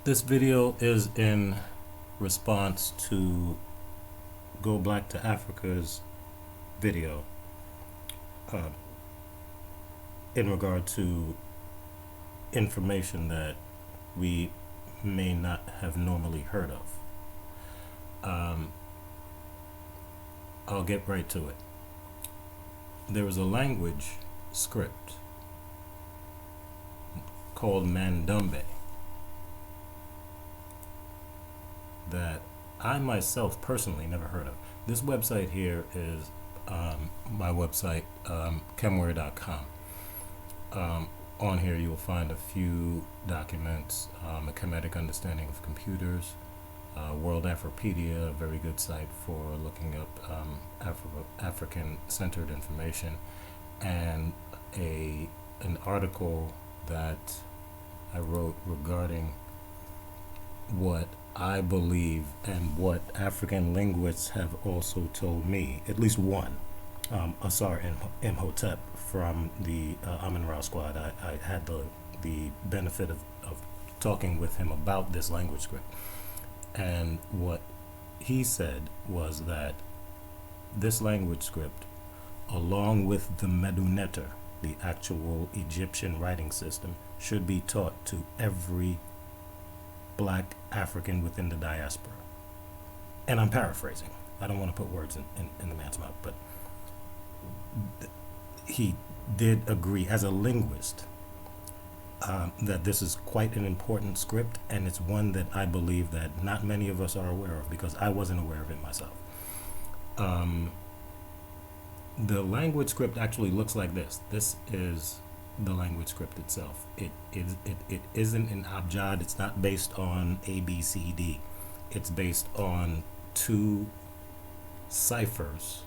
This video is in response to Goblack2africa's video uh, in regard to information that we may not have normally heard of. I'll get right to it. There is a language script called Mandombe that I myself personally never heard of. This website here is my website, Kemware.com. On here you will find a few documents, a kinetic understanding of computers, World Afropedia, a very good site for looking up African-centered information, and an article that I wrote regarding what I believe and what African linguists have also told me, at least one, Asar Imhotep from the Amun-Ra squad. I had the benefit of talking with him about this language script. And what he said was that this language script, along with the Meduneter, the actual Egyptian writing system, should be taught to every black African within the diaspora. And I'm paraphrasing. I don't want to put words in the man's mouth, but he did agree as a linguist that this is quite an important script, and it's one that I believe that not many of us are aware of, because I wasn't aware of it myself. The language script actually looks like this. This is the language script itself. It isn't an abjad. It's not based on A, B, C, D. It's based on two ciphers,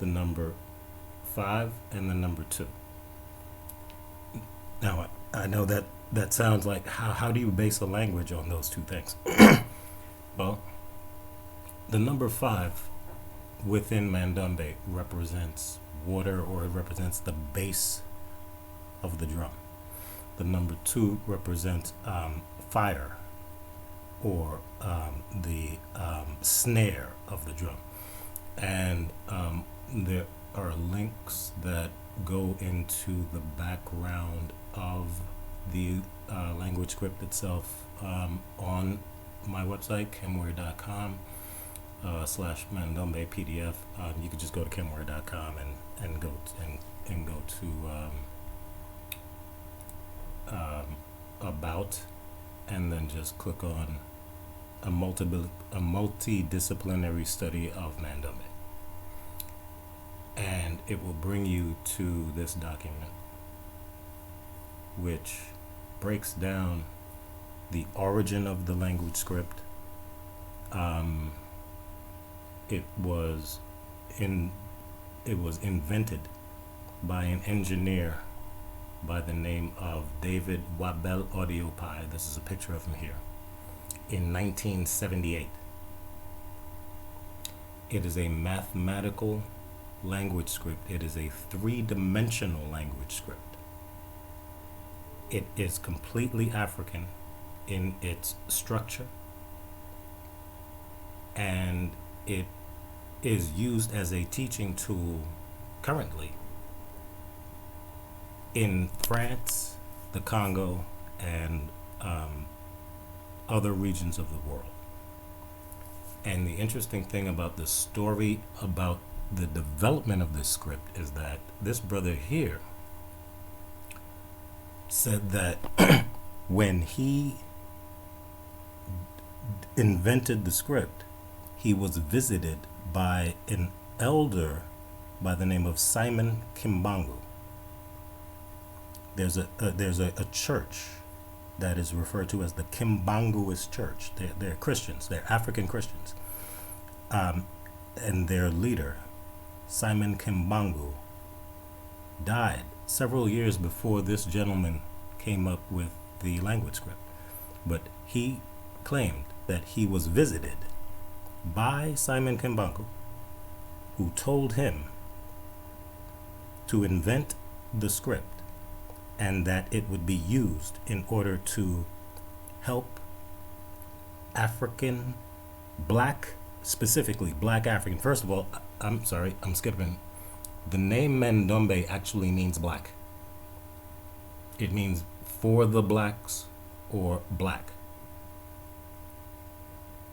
the number 5 and the number 2. Now, I know that sounds like, how do you base a language on those two things? Well, the number 5 within Mandombe represents water, or it represents the bass of the drum. The number 2 represents fire, or the snare of the drum. And there are links that go into the background of the language script itself on my website, Kemware.com /Mandombe PDF. You could just go to Kemware.com and go to about, and then just click on a multidisciplinary study of Mandombe, and it will bring you to this document, which breaks down the origin of the language script. It was invented by an engineer by the name of David Wabel Audiopai. This is a picture of him here, in 1978. It is a mathematical language script. It is a 3-dimensional language script. It is completely African in its structure, and it is used as a teaching tool currently in France, the Congo, and other regions of the world. And the interesting thing about the story about the development of this script is that this brother here said that when he invented the script, he was visited by an elder by the name of Simon Kimbangu. There's a church that is referred to as the Kimbanguist Church. They're Christians. They're African Christians. And their leader, Simon Kimbangu, died several years before this gentleman came up with the language script. But he claimed that he was visited by Simon Kimbangu, who told him to invent the script and that it would be used in order to help specifically black African. First of all, I'm sorry, I'm skipping. The name Mandombe actually means black. It means for the blacks or black.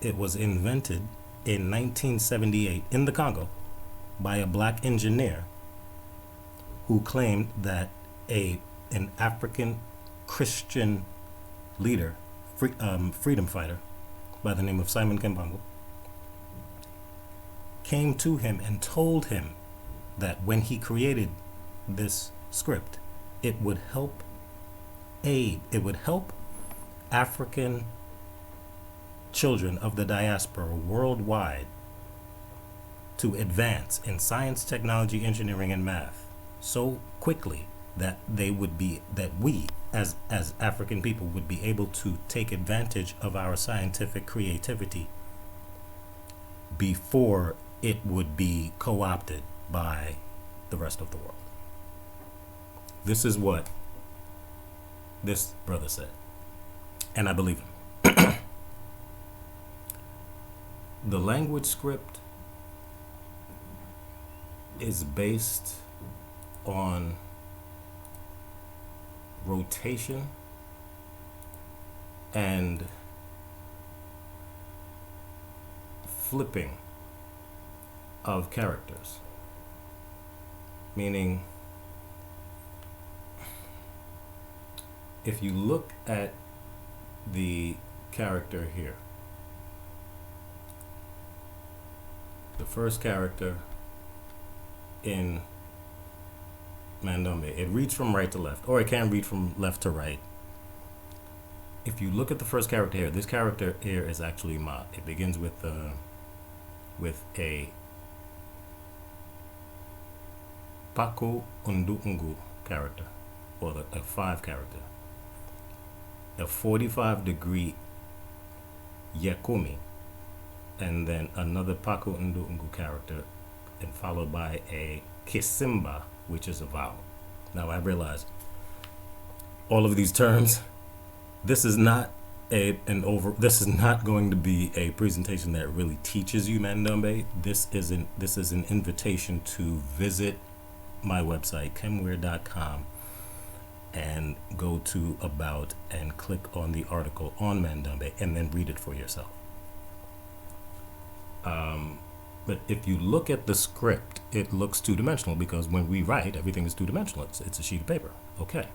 It was invented in 1978 in the Congo by a black engineer who claimed that an African Christian leader, freedom fighter by the name of Simon Kemware, came to him and told him that when he created this script, it would help African children of the diaspora worldwide to advance in science, technology, engineering, and math so quickly that we as African people would be able to take advantage of our scientific creativity before it would be co-opted by the rest of the world. This is what this brother said, and I believe him. The language script is based on rotation and flipping of characters, meaning if you look at the character here, the first character in Mandombe, it reads from right to left, or it can read from left to right. If you look at the first character here, this character here is actually Ma. It begins with a Paku Unduungu character, or a 5 character, a 45-degree Yakumi, and then another Paku Unduungu character, and followed by a Kisimba, which is a vowel. Now I realize all of these terms, this is not going to be a presentation that really teaches you Mandombe. This is an invitation to visit my website, Kemware.com, and go to About and click on the article on Mandombe and then read it for yourself. But if you look at the script, it looks two-dimensional because when we write, everything is two-dimensional. It's a sheet of paper. Okay.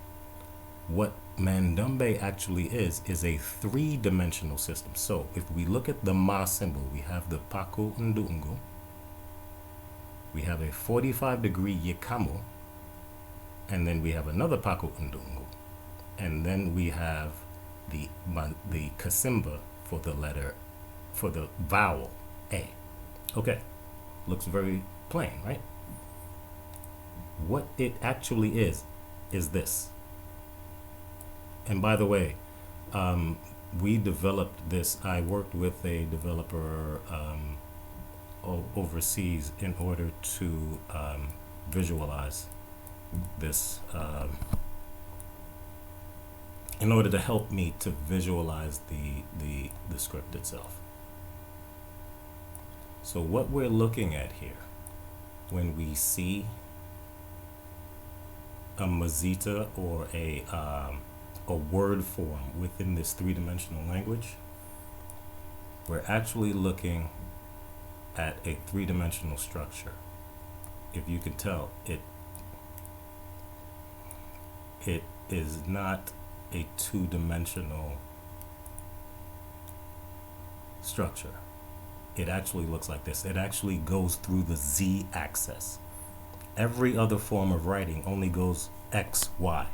What Mandombe actually is a three-dimensional system. So if we look at the Ma symbol, we have the Paku Ndungu, we have a 45-degree Yikamu, and then we have another Paku Ndungu, and then we have the Kasimba for the vowel A. Okay, looks very plain, right? What it actually is this. And by the way, we developed this. I worked with a developer overseas in order to visualize this, in order to help me to visualize the script itself. So what we're looking at here, when we see a mazita or a word form within this three-dimensional language, we're actually looking at a three-dimensional structure. If you can tell, it is not a two-dimensional structure. It actually looks like this. It actually goes through the z-axis. Every other form of writing only goes x, y.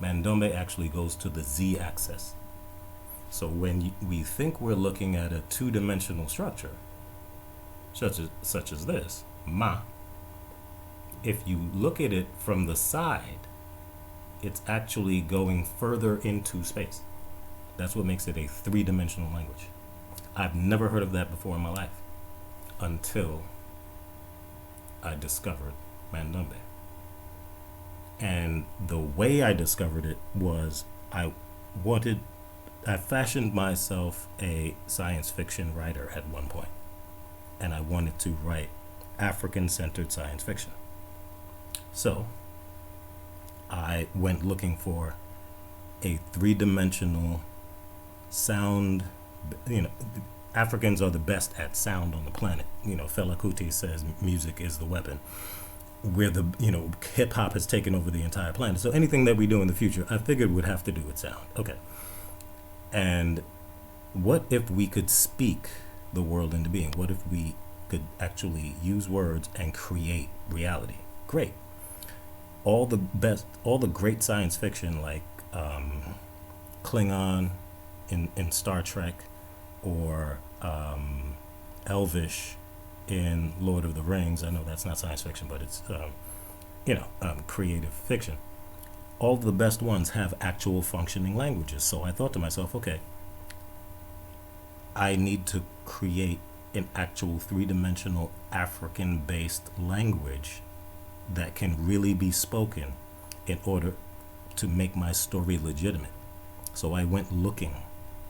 Mandombe actually goes to the z-axis. So when we think we're looking at a two-dimensional structure, such as this, ma, if you look at it from the side, it's actually going further into space. That's what makes it a three-dimensional language. I've never heard of that before in my life until I discovered Mandombe. And the way I discovered it was I wanted I fashioned myself a science fiction writer at one point, and I wanted to write African-centered science fiction. So I went looking for a three-dimensional sound. Africans are the best at sound on the planet. Fela Kuti says music is the weapon. Hip hop has taken over the entire planet. So anything that we do in the future, I figured would have to do with sound. Okay. And what if we could speak the world into being? What if we could actually use words and create reality? Great. All the great science fiction, like Klingon in Star Trek, or Elvish in Lord of the Rings. I know that's not science fiction, but it's creative fiction. All the best ones have actual functioning languages. So I thought to myself, okay, I need to create an actual three-dimensional African-based language that can really be spoken in order to make my story legitimate. So I went looking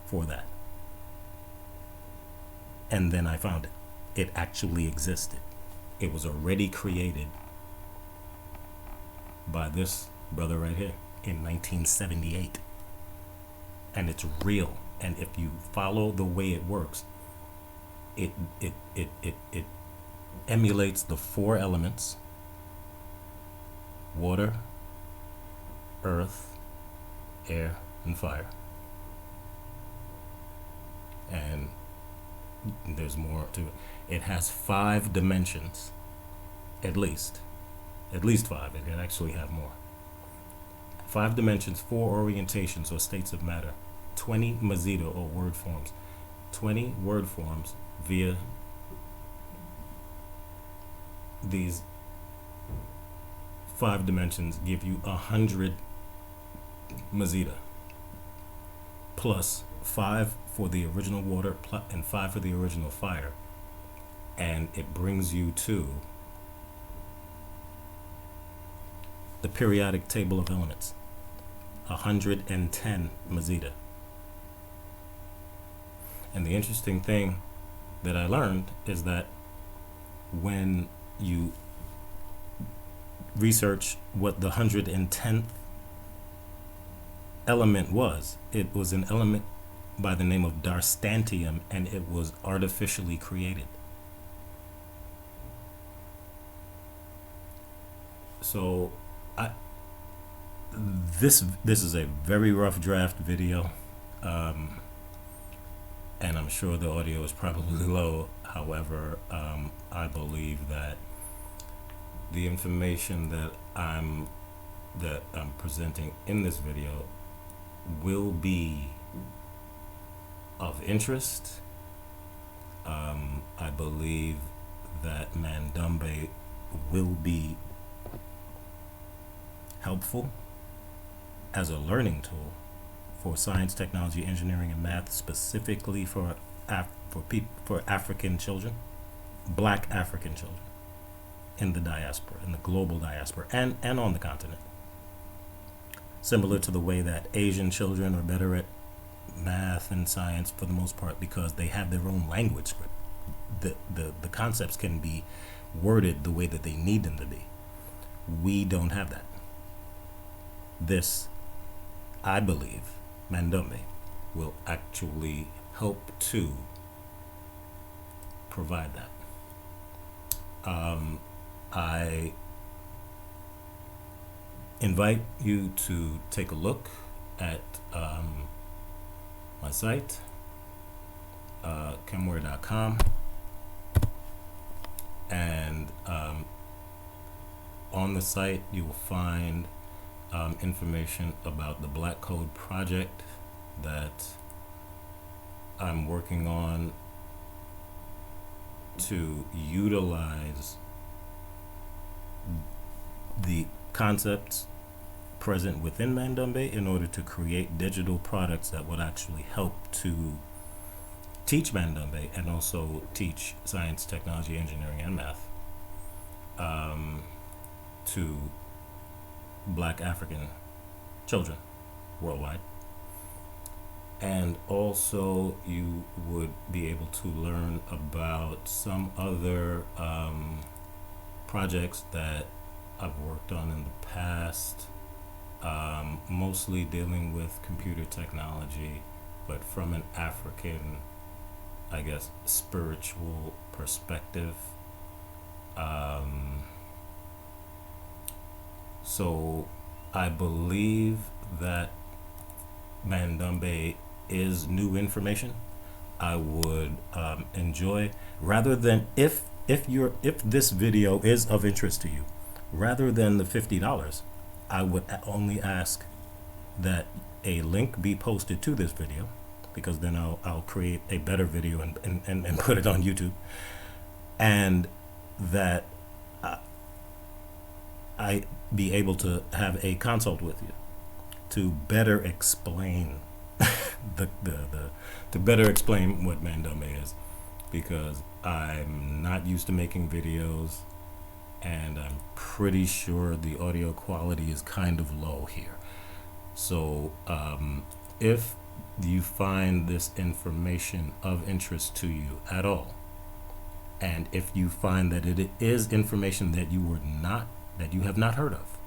for that. And then I found it. It actually existed. It was already created by this brother right here in 1978. And it's real. And if you follow the way it works, it emulates the four elements: water, earth, air, and fire. And there's more to it. It has 5 dimensions, at least 5. It can actually have more. 5 dimensions, 4 orientations or states of matter, 20 mazida or word forms, 20 word forms via these 5 dimensions give you 100 mazida, plus 5 for the original water and 5 for the original fire, and it brings you to the periodic table of elements, 110 mazida. And the interesting thing that I learned is that when you research what the 110th element was, it was an element by the name of Darstantium, and it was artificially created. So this is a very rough draft video, and I'm sure the audio is probably low. However, I believe that the information that I'm presenting in this video will be of interest. I believe that Mandombe will be helpful as a learning tool for science, technology, engineering, and math, specifically for African children, Black African children in the diaspora, in the global diaspora, and on the continent. Similar to the way that Asian children are better at math and science for the most part because they have their own language script. The concepts can be worded the way that they need them to be. We don't have that. This, I believe, Mandombe will actually help to provide that. I invite you to take a look at my site, Kemware.com, and on the site you will find information about the Black Code project that I'm working on to utilize the concepts present within Mandombe in order to create digital products that would actually help to teach Mandombe and also teach science, technology, engineering, and math to Black African children worldwide. And also you would be able to learn about some other projects that I've worked on in the past, mostly dealing with computer technology, but from an African, I guess, spiritual perspective. So I believe that Mandombe is new information. I would enjoy, rather than, if this video is of interest to you, rather than the $50, I would only ask that a link be posted to this video, because then I'll create a better video and put it on YouTube, and that I be able to have a consult with you to better explain to better explain what Mandombe is, because I'm not used to making videos, and I'm pretty sure the audio quality is kind of low here. So if you find this information of interest to you at all, and if you find that it is information that you have not heard of,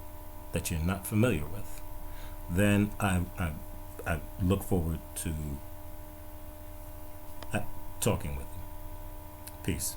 that you're not familiar with, then I look forward to talking with you. Peace.